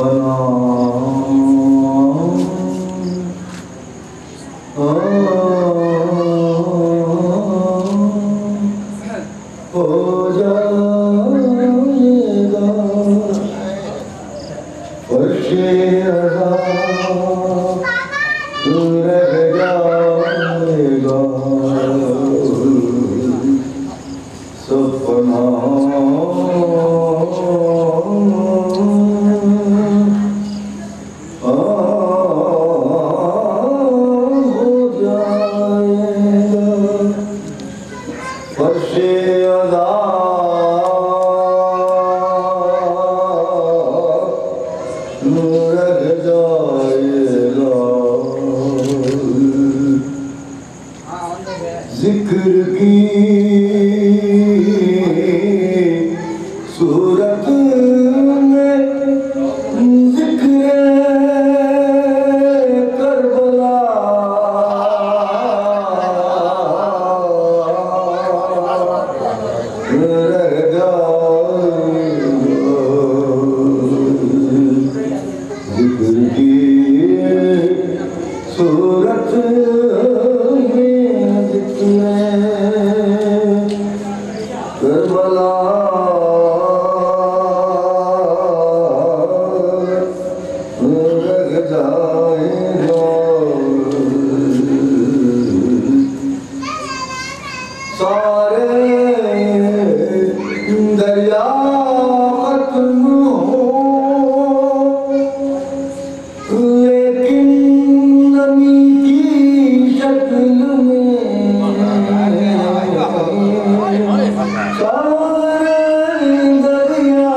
सपना हो जाएगा फर्शे अज़ा रह जाएगा सपना जिक्र की सूरत में जिक्र करबला रह जाएगा जिक्र की सूरत दरिया खत्म हो लेकिन नमी की शक्ल में सारे दरिया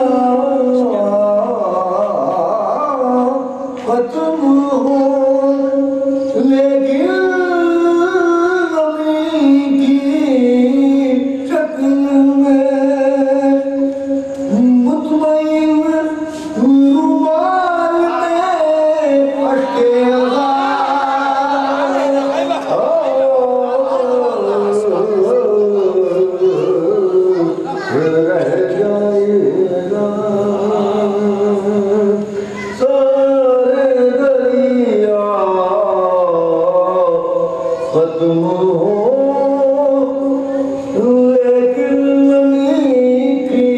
खत्म हो लेकिन खत्म हो लेकिन नमी की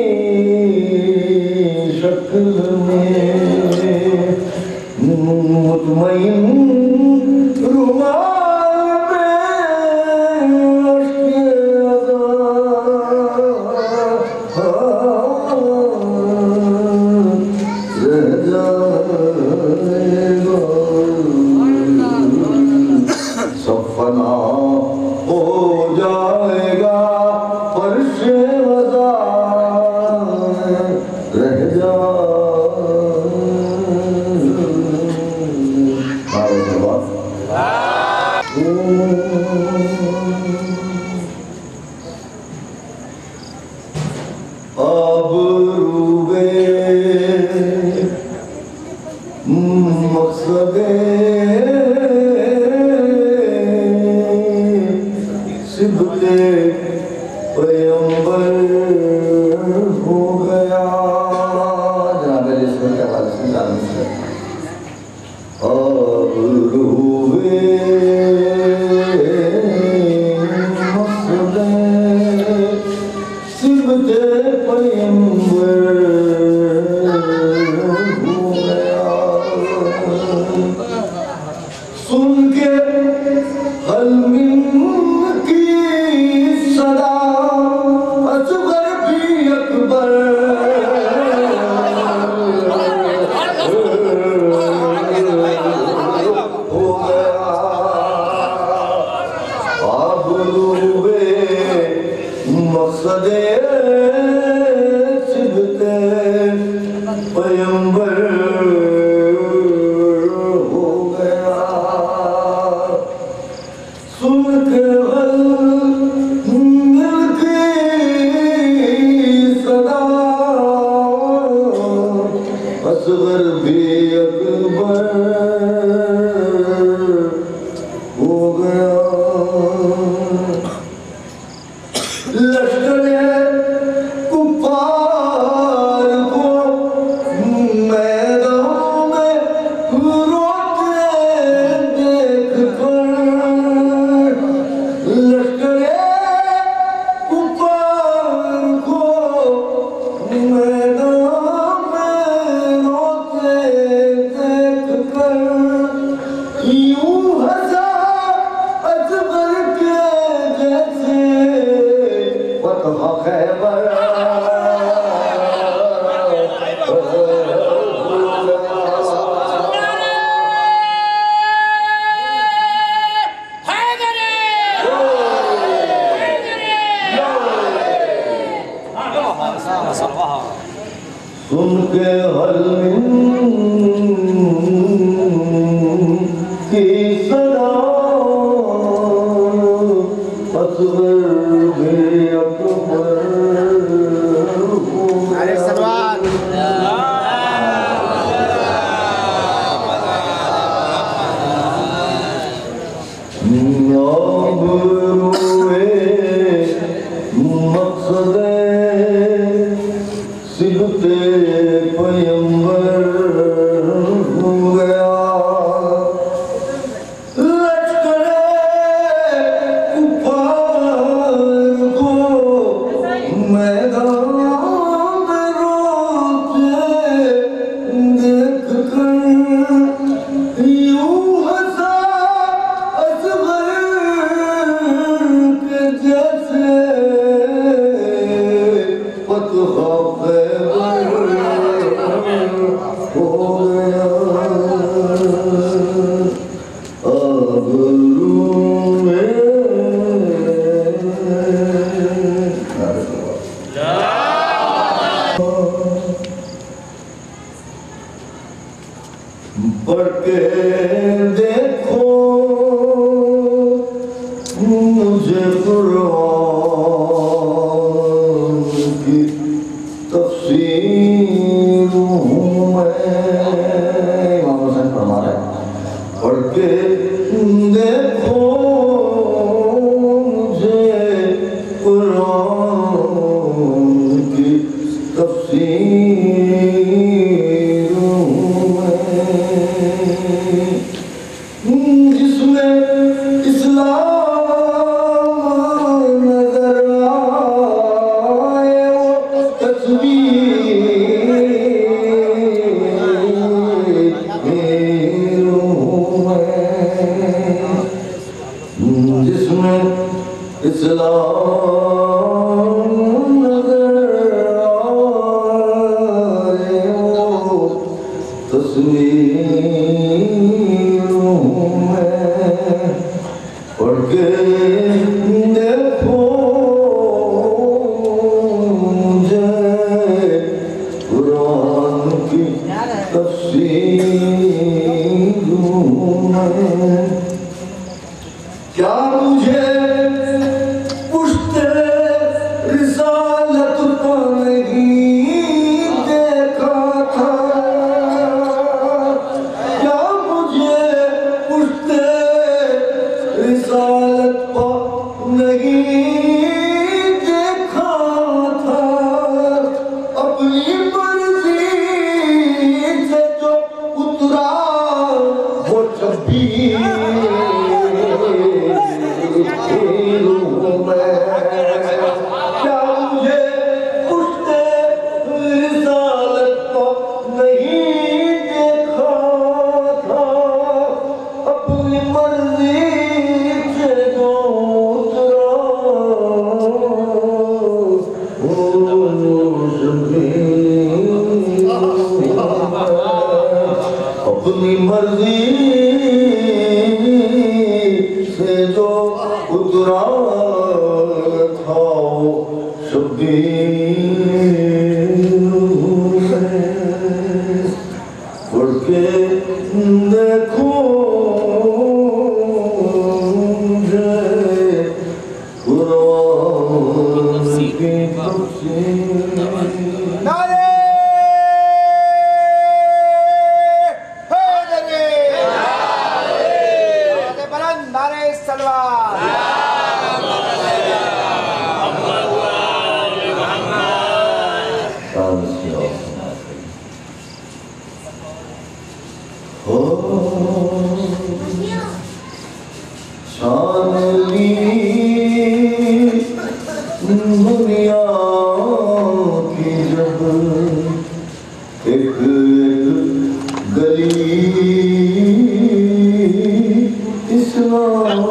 शक्ल में मुतमईन रुमाल सपना हो जाएगा फर्श वज़ा रह जाएगा अब रूबे मक़सदे सिबते पैगंबर हो गया जनाब के हवाले से जानते हैं अब रूबे मक़सदे सिबते पैगंबर हो गया सुन के हलमिन की सदा असगर भी अकबर हो गया अब रूबे मक़सदे सिबते पैगंबर हो गया सुन के असगर भी अकबर हो गया लश्कर कुफार को मैदान फतह खैबर सुन के की सदा असगर भी अकबर अरे सलवान मकसद सिलते पैगंबर हो गया लश्करे कुफार को मैदान में रोते देख कर यूं हंसा असगर के जैसे फतह बढ़ के देखो मुझे कुरान की तफसीर हूँ मैं इमाम हुसैन फरमा रहे हैं पढ़ के देखो मुझे कुरान की तफसीर हूँ मैं जिसमें इस्लाम नजर आए वो तस्वीर हूँ मैं जिसमें इस्लाम नजर आए वो तस्वीर हूँ मैं पढ़ के देखो मुझे कुरान की तफसीर हूँ मैं क्या मुझे पुश्ते रिसालत को नहीं देखा था क्या मुझे पुश्ते रिसालत को नहीं देखा था अपनी मर्जी से जो उतरा वो छब्बीस क्या मुझे पुश्ते रिसालत को नहीं देखा था अपनी मर्जी से जो उतरा अपनी मर्जी से जो उतरा था वो शब्बीर पढ़ के देखो मुझे कुरान की तफसीर नारे हैदरी नारे बुलंद नारे सलवान शानली दुनिया की जब एक गली इस्लाम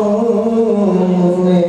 ने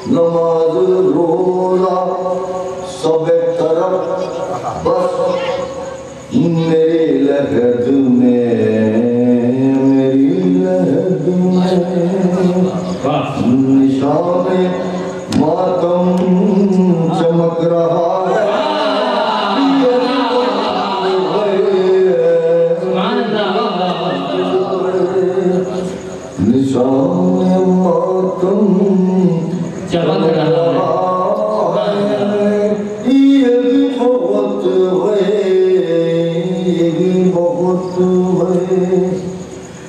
नमाज रोजा सब एक तरफ बस मेरी लहद में निशान मातम चमक रहा है निशान मातम चमक रहा है ये भी बहुत है ये भी बहुत है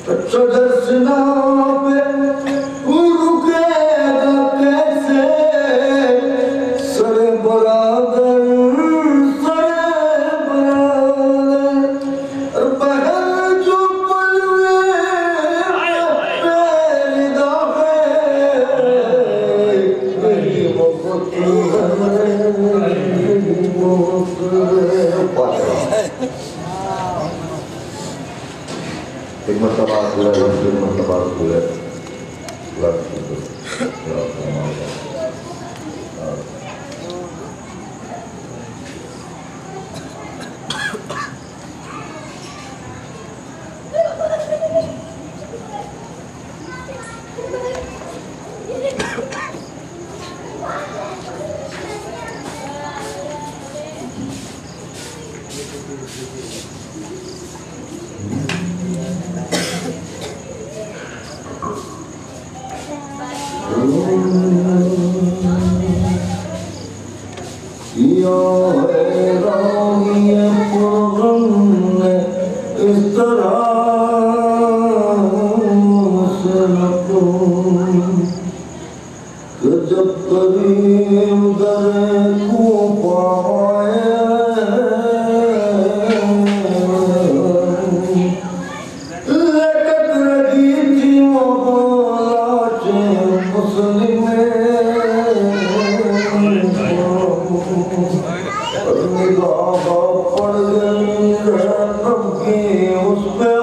अच्छा दर्शना पे रुकेगा कैसे सरे बरादर बहन जो पलवे पैदा है यही बहुत है यही बहुत है एक मरतबा हुआ है एक मरतबा हुआ है जब करीम दर को पाए लटक रही थी मोहलाचे मुस्लिम निगाह पड़ गई रहम की उस पे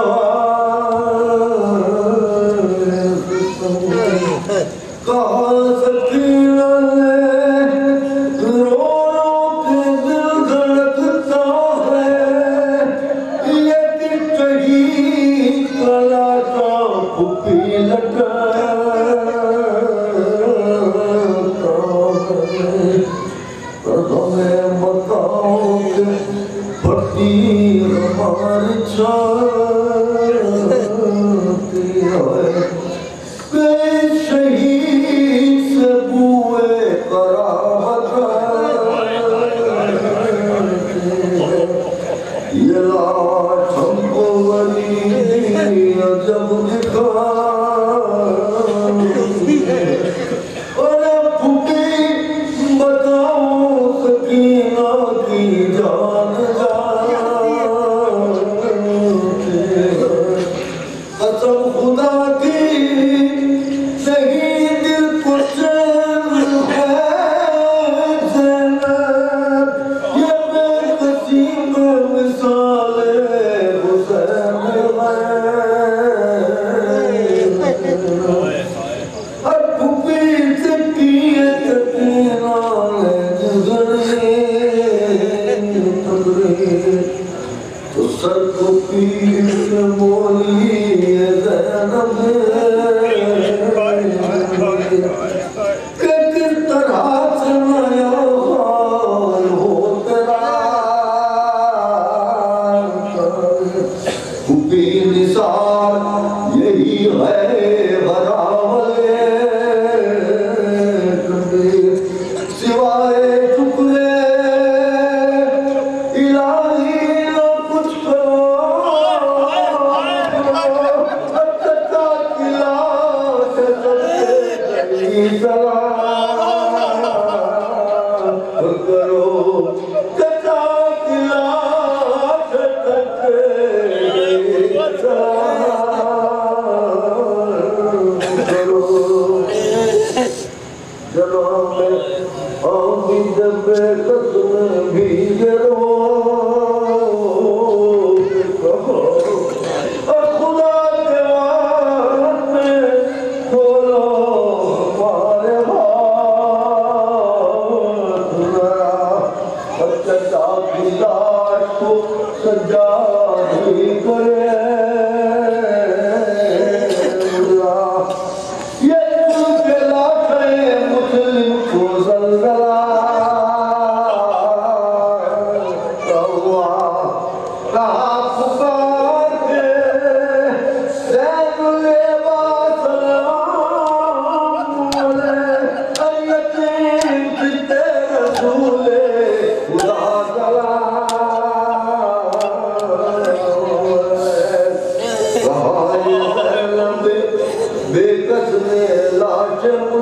तुम्हारे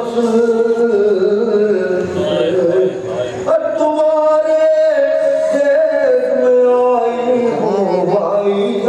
भाई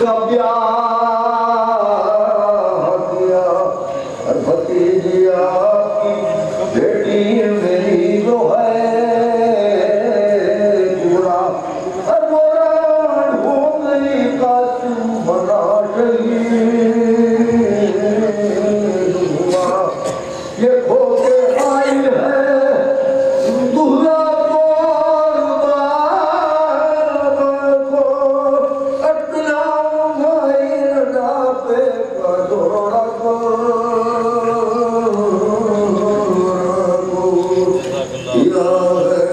उसका ब्याह किया और भतीजिया की बेटी मेरी जो है पूरा और मोरान हो गई का तू बना चली ये खो के आई है दूल्हा या